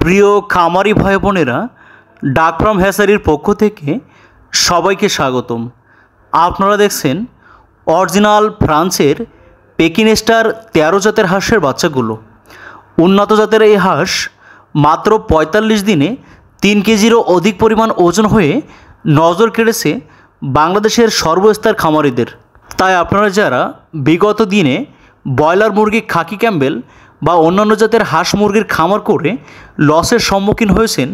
প্রিয় খামারি ভাই বোনেরা, ডাক ফার্ম হ্যাচারির পক্ষ থেকে সবাইকে স্বাগতম। আপনারা দেখছেন অরিজিনাল ফ্রান্সের পেকিন স্টার 13 জাতের হাঁসের বাচ্চাগুলো। উন্নত জাতের এই হাঁস মাত্র 45 দিনে 3 কেজিরও অধিক পরিমাণ ওজন হয়ে নজর কেড়েছে বাংলাদেশের সর্বস্তর খামারিদের। তাই আপনারা যারা বিগত দিনে ব্রয়লার মুরগি, খাকি ক্যাম্বেল বা অন্যান্য জাতের হাঁস মুরগির খামার করে লসের সম্মুখীন হয়েছেন,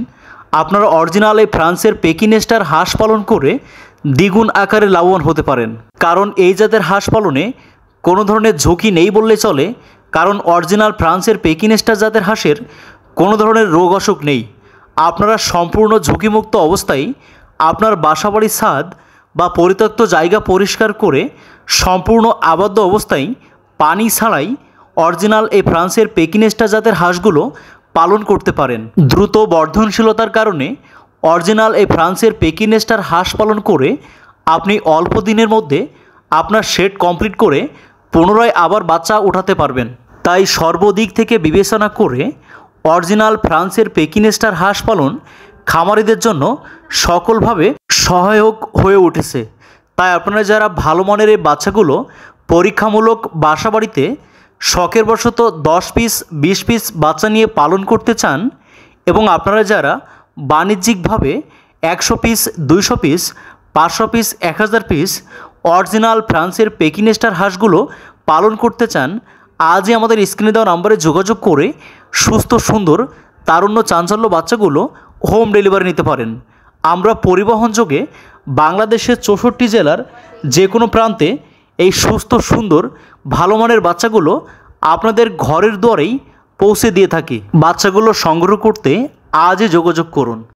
আপনারা অরিজিনাল এই ফ্রান্সের পেকিন স্টার হাঁস পালন করে দ্বিগুণ আকারে লাভবান হতে পারেন। কারণ এই জাতের হাঁস পালনে কোনো ধরনের ঝুঁকি নেই বললে চলে। কারণ অরিজিনাল ফ্রান্সের পেকিন স্টার জাতের হাঁসের কোনো ধরনের রোগ অসুখ নেই। আপনারা সম্পূর্ণ ঝুঁকিমুক্ত অবস্থায় আপনার বাসাবাড়ির ছাদ বা পরিত্যক্ত জায়গা পরিষ্কার করে সম্পূর্ণ আবদ্ধ অবস্থায় পানি ছাড়াই অরিজিনাল এই ফ্রান্সের পেকিন স্টার জাতের হাঁসগুলো পালন করতে পারেন। দ্রুত বর্ধনশীলতার কারণে অরিজিনাল এই ফ্রান্সের পেকিন স্টার হাঁস পালন করে আপনি অল্প দিনের মধ্যে আপনার শেড কমপ্লিট করে পুনরায় আবার বাচ্চা উঠাতে পারবেন। তাই সর্বদিক থেকে বিবেচনা করে অরিজিনাল ফ্রান্সের পেকিন স্টার হাঁস পালন খামারিদের জন্য সকলভাবে সহায়ক হয়ে উঠেছে। তাই আপনারা যারা ভালো মানের এই বাচ্চাগুলো পরীক্ষামূলক বাসাবাড়িতে শখের বশত 10 পিস 20 পিস বাচ্চা নিয়ে পালন করতে চান, এবং আপনারা যারা বাণিজ্যিকভাবে 100 piece 200 piece 500 piece 1000 piece original ফ্রান্সের পেকিন স্টার হাঁসগুলো পালন করতে চান, আজই আমাদের স্ক্রিনে দেওয়া নম্বরে যোগাযোগ করে সুস্থ সুন্দর তারুণ্য চাঞ্চল্য বাচ্চাগুলো হোম ডেলিভারি নিতে পারেন। আমরা পরিবহনযোগে বাংলাদেশের 64 জেলার যে কোনো প্রান্তে এই সুস্থ সুন্দর ভালো মানের বাচ্চাগুলো আপনাদের ঘরের দুয়ারেই পৌঁছে দিয়ে থাকি। বাচ্চাগুলো সংগ্রহ করতে আজই যোগাযোগ করুন।